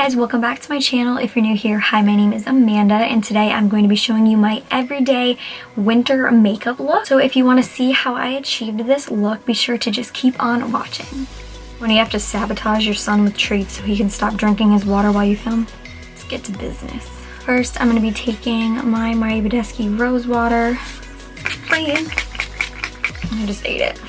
guys, welcome back to my channel. If you're new here, hi, my name is Amanda and today I'm going to be showing you my everyday winter makeup look. So if you want to see how I achieved this look, be sure to just keep on watching. When you have to sabotage your son with treats so he can stop drinking his water while you film, let's get to business. First, I'm going to be taking my Badescu rose water. I just ate it.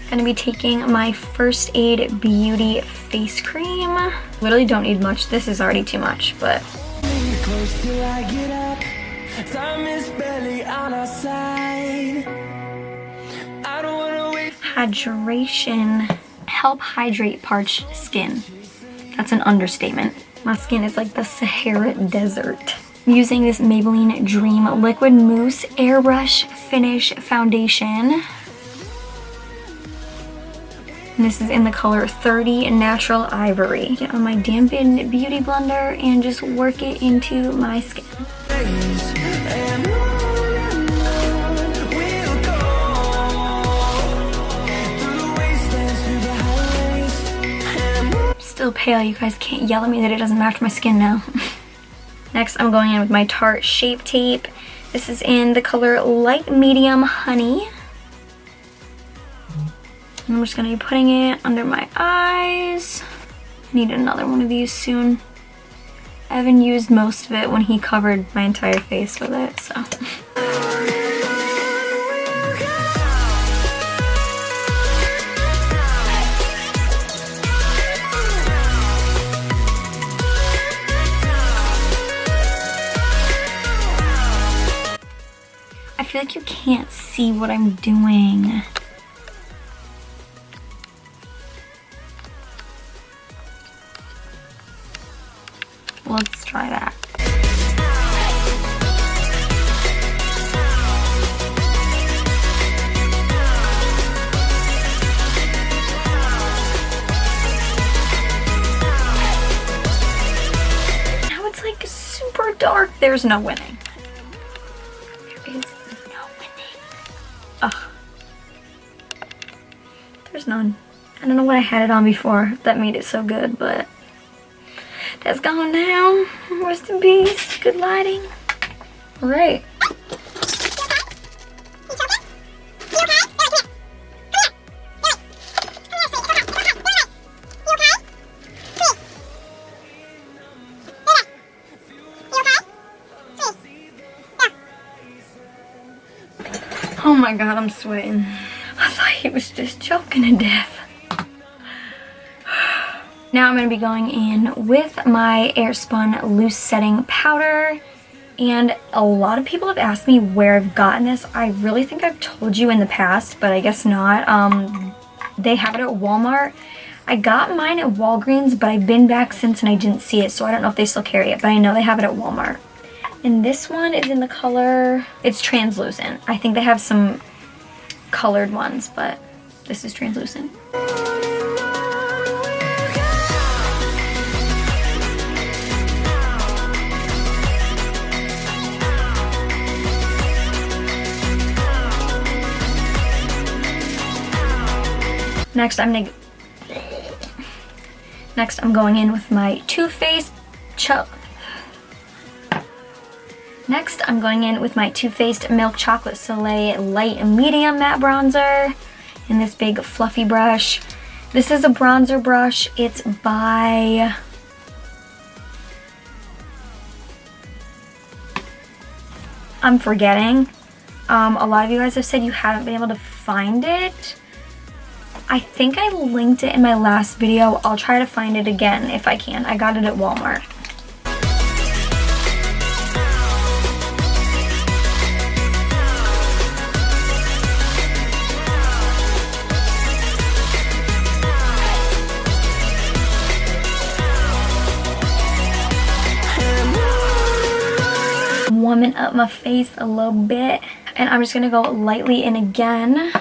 Gonna be taking my First Aid Beauty face cream. Literally don't need much. This is already too much, but hydration. Help hydrate parched skin. That's an understatement. My skin is like the Sahara Desert. I'm using this Maybelline Dream Liquid Mousse Airbrush Finish Foundation. And this is in the color 30 Natural Ivory. Get on my dampened beauty blender and just work it into my skin. Still pale, you guys can't yell at me that it doesn't match my skin now. Next, I'm going in with my Tarte Shape Tape. This is in the color Light Medium Honey. I'm just going to be putting it under my eyes. I need another one of these soon. Evan used most of it when he covered my entire face with it, so. I feel like you can't see what I'm doing. Let's try that. Now it's like super dark. There's no winning. There is no winning. Ugh. There's none. I don't know what I had it on before that made it so good, but that's gone now. Rest in peace. Good lighting. All right. Oh my God, I'm sweating. I thought he was just choking to death. Now I'm going to be going in with my Airspun Loose Setting Powder. And a lot of people have asked me where I've gotten this. I really think I've told you in the past, but I guess not. They have it at Walmart. I got mine at Walgreens, but I've been back since and I didn't see it, so I don't know if they still carry it, but I know they have it at Walmart. And this one is in the color, it's translucent. I think they have some colored ones, but this is translucent. Next, I'm going in with my Too Faced Milk Chocolate Soleil Light and Medium Matte Bronzer in this big fluffy brush. This is a bronzer brush. It's by I'm forgetting. A lot of you guys have said you haven't been able to find it. I think I linked it in my last video. I'll try to find it again if I can. I got it at Walmart. Warming up my face a little bit. And I'm just going to go lightly in again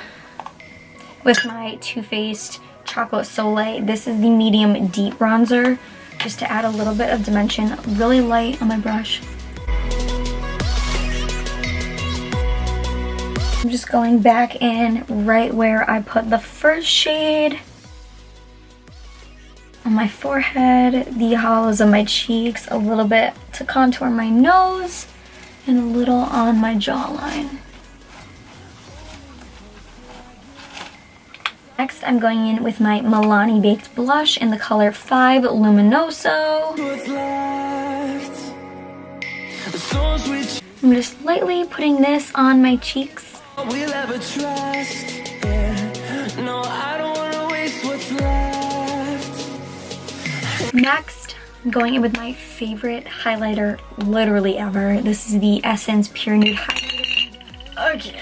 with my Too Faced Chocolate Soleil. This is the medium deep bronzer, just to add a little bit of dimension, really light on my brush. I'm just going back in right where I put the first shade. on my forehead, the hollows of my cheeks, a little bit to contour my nose, and a little on my jawline. Next, I'm going in with my Milani Baked Blush in the color 5 Luminoso. I'm just lightly putting this on my cheeks. Next, I'm going in with my favorite highlighter literally ever. This is the Essence Pure Nude Highlighter. Okay.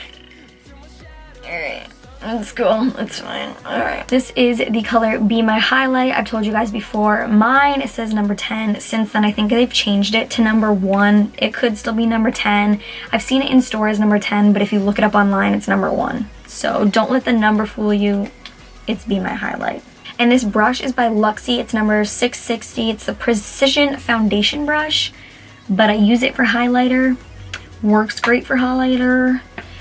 Alright. That's cool. It's fine. Alright. This is the color Be My Highlight. I've told you guys before. Mine, it says number 10. Since then, I think they've changed it to number 1. It could still be number 10. I've seen it in store as number 10, but if you look it up online, it's number 1. So don't let the number fool you. It's Be My Highlight. And this brush is by Luxie. It's number 660. It's the Precision Foundation brush, but I use it for highlighter. Works great for highlighter.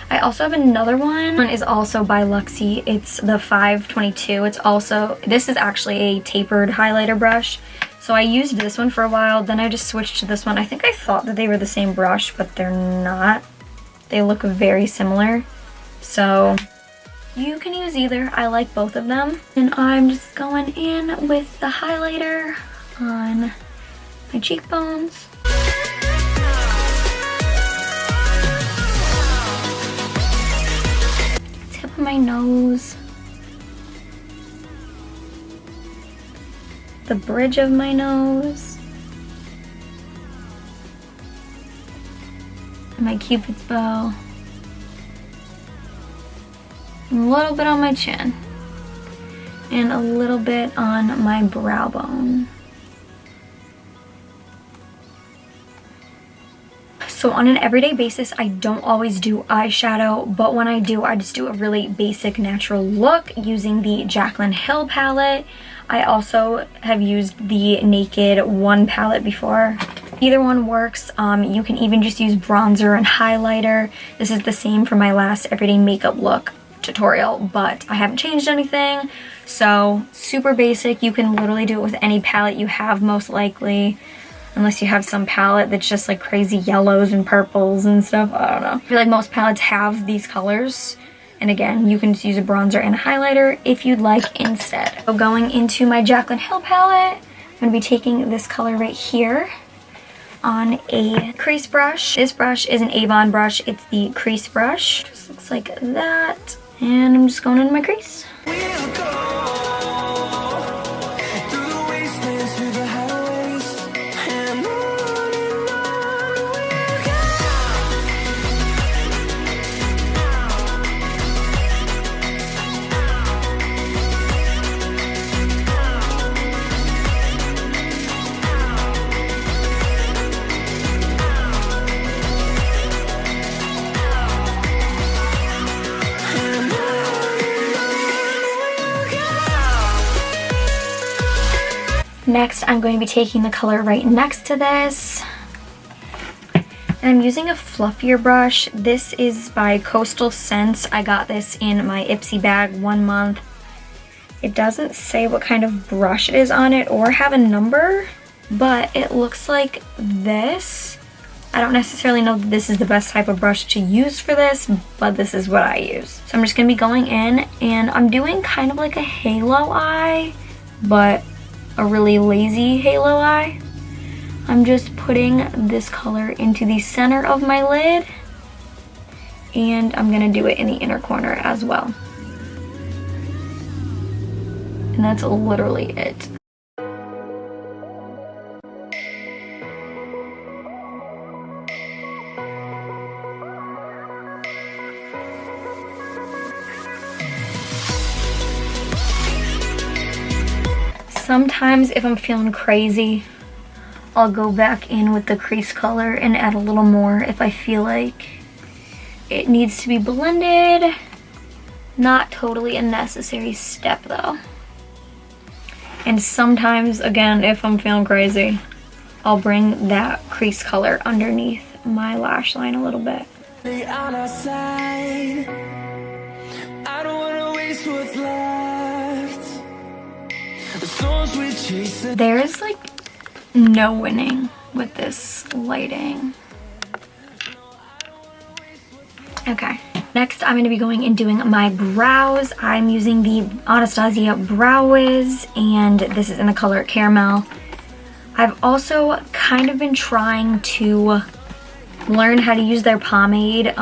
I also have another one. One is also by Luxie. It's the 522. It's also, this is actually a tapered highlighter brush. So I used this one for a while, then I just switched to this one. I think I thought that they were the same brush, but they're not. They look very similar. So you can use either. I like both of them. And I'm just going in with the highlighter on my cheekbones. Tip of my nose. The bridge of my nose. My Cupid's bow. A little bit on my chin. And a little bit on my brow bone. So on an everyday basis, I don't always do eyeshadow, but when I do, I just do a really basic natural look using the Jaclyn Hill palette. I also have used the Naked 1 palette before. Either one works. You can even just use bronzer and highlighter. This is the same for my last everyday makeup look tutorial, but I haven't changed anything. So super basic. You can literally do it with any palette you have, most likely. Unless you have some palette that's just like crazy yellows and purples and stuff. I don't know. I feel like most palettes have these colors. And again, you can just use a bronzer and a highlighter if you'd like instead. So going into my Jaclyn Hill palette, I'm going to be taking this color right here on a crease brush. This brush is an Avon brush. It's the crease brush. Just looks like that. And I'm just going into my crease. Next, I'm going to be taking the color right next to this. And I'm using a fluffier brush. This is by Coastal Scents. I got this in my Ipsy bag 1 month. It doesn't say what kind of brush it is on it or have a number, but it looks like this. I don't necessarily know that this is the best type of brush to use for this, but this is what I use. So I'm just going to be going in, and I'm doing kind of like a halo eye, but a really lazy halo eye. I'm just putting this color into the center of my lid, and I'm gonna do it in the inner corner as well. And that's literally it. Sometimes if I'm feeling crazy, I'll go back in with the crease color and add a little more if I feel like it needs to be blended. Not totally a necessary step though. And sometimes, again, if I'm feeling crazy, I'll bring that crease color underneath my lash line a little bit. I don't wanna waste what's left. There's like no winning with this lighting. Okay, next I'm going to be going and doing my brows. I'm using the Anastasia Brow Wiz, and this is in the color Caramel. I've also kind of been trying to learn how to use their pomade.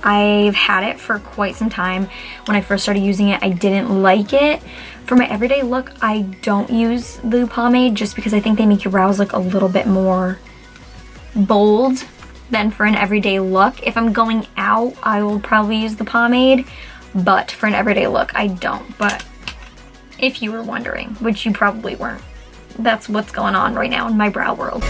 I've had it for quite some time. When I first started using it, I didn't like it. For my everyday look, I don't use the pomade just because I think they make your brows look a little bit more bold than for an everyday look. If I'm going out, I will probably use the pomade, but for an everyday look, I don't. But if you were wondering, which you probably weren't, that's what's going on right now in my brow world.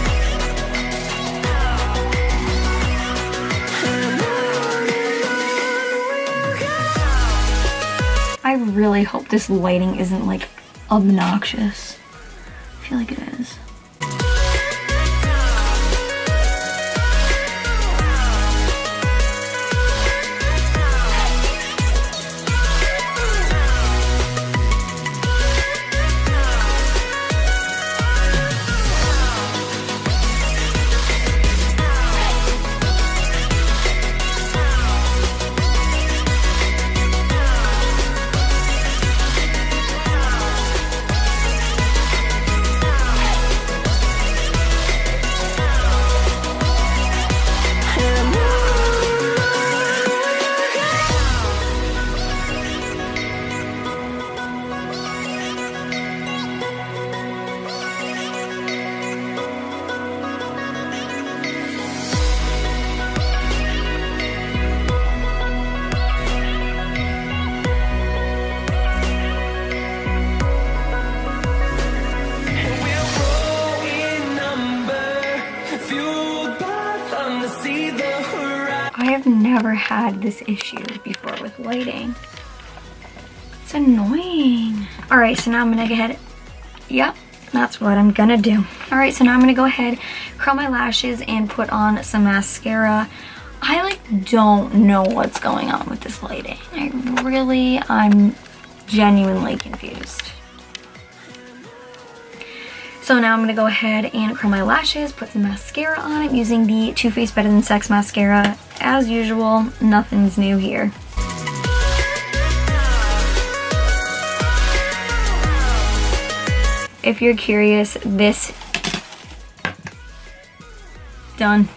I really hope this lighting isn't like obnoxious. I feel like it is. I have never had this issue before with lighting. It's annoying. Alright, so now I'm gonna go ahead. Yep, that's what I'm gonna do. Alright, so now I'm gonna go ahead, curl my lashes, and put on some mascara. I like don't know what's going on with this lighting. I'm genuinely confused. So now I'm going to go ahead and curl my lashes, put some mascara on. I'm using the Too Faced Better Than Sex mascara. As usual, nothing's new here. If you're curious, this... Done.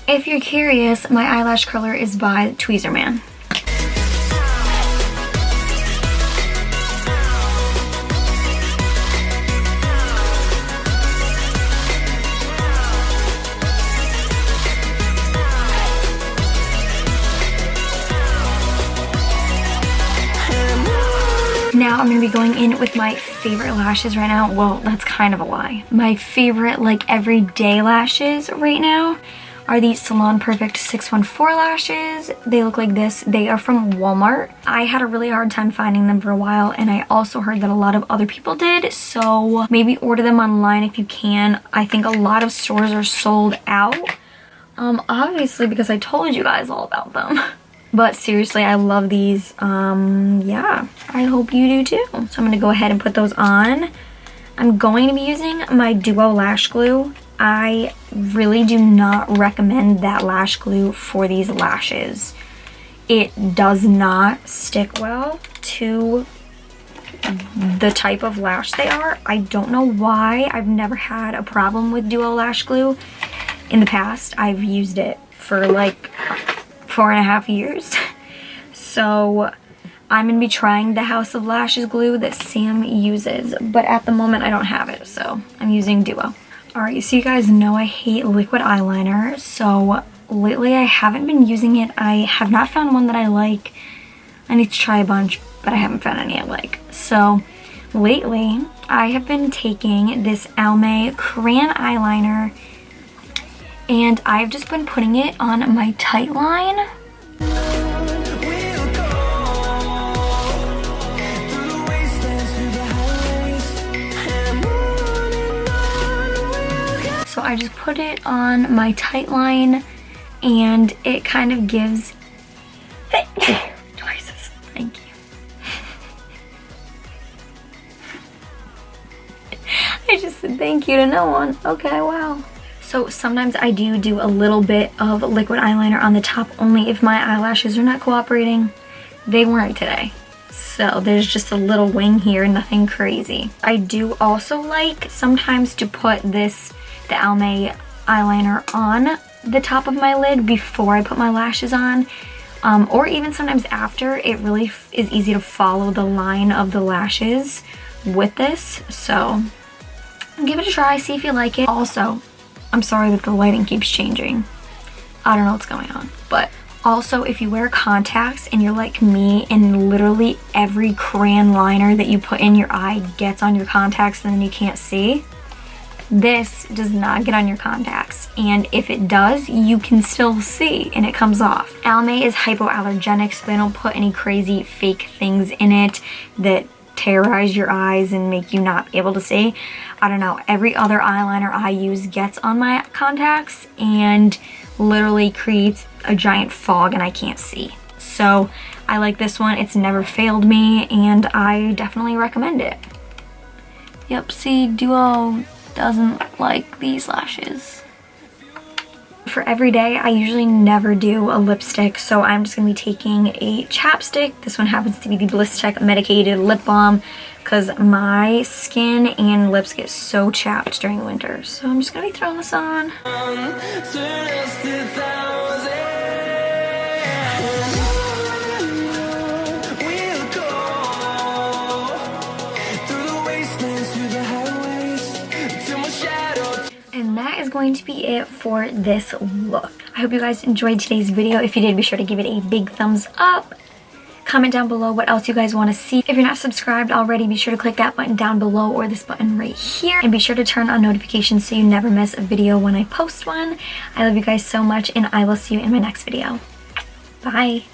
If you're curious, my eyelash curler is by Tweezerman. Now I'm going to be going in with my favorite lashes right now. Well, that's kind of a lie. My favorite, like, everyday lashes right now are these Salon Perfect 614 lashes. They look like this. They are from Walmart. I had a really hard time finding them for a while, and I also heard that a lot of other people did, so maybe order them online if you can. I think a lot of stores are sold out, obviously because I told you guys all about them. But seriously, I love these. Yeah, I hope you do too. So I'm going to go ahead and put those on. I'm going to be using my Duo Lash Glue. I really do not recommend that lash glue for these lashes. It does not stick well to the type of lash they are. I don't know why. I've never had a problem with Duo Lash Glue in the past. I've used it for like 4.5 years. So I'm going to be trying the House of Lashes glue that Sam uses, but at the moment I don't have it, so I'm using Duo. Alright, so you guys know I hate liquid eyeliner, so lately I haven't been using it. I have not found one that I like. I need to try a bunch, but I haven't found any I like. So lately I have been taking this Almay crayon eyeliner, and I've just been putting it on my tight line. So I just put it on my tight line, and it kind of gives... Thank you. thank you to no one. Okay, wow. So sometimes I do a little bit of liquid eyeliner on the top only if my eyelashes are not cooperating. They weren't today. So there's just a little wing here, nothing crazy. I do also like sometimes to put the Almay eyeliner on the top of my lid before I put my lashes on. Or even sometimes after. It really is easy to follow the line of the lashes with this. So give it a try, see if you like it. Also, I'm sorry that the lighting keeps changing. I don't know what's going on. But also, if you wear contacts and you're like me and literally every crayon liner that you put in your eye gets on your contacts and then you can't see, this does not get on your contacts. And if it does, you can still see and it comes off. Almay is hypoallergenic, so they don't put any crazy fake things in it that terrorize your eyes and make you not able to see. I don't know, every other eyeliner I use gets on my contacts and literally creates a giant fog and I can't see. So I like this one. It's never failed me and I definitely recommend it. Yep, see, Duo doesn't like these lashes. For every day, I usually never do a lipstick, so I'm just going to be taking a chapstick. This one happens to be the Bliss-Tech Medicated Lip Balm because my skin and lips get so chapped during the winter. So I'm just going to be throwing this on. And that is going to be it for this look. I hope you guys enjoyed today's video. If you did, be sure to give it a big thumbs up. Comment down below what else you guys want to see. If you're not subscribed already, be sure to click that button down below or this button right here. And be sure to turn on notifications so you never miss a video when I post one. I love you guys so much and I will see you in my next video. Bye.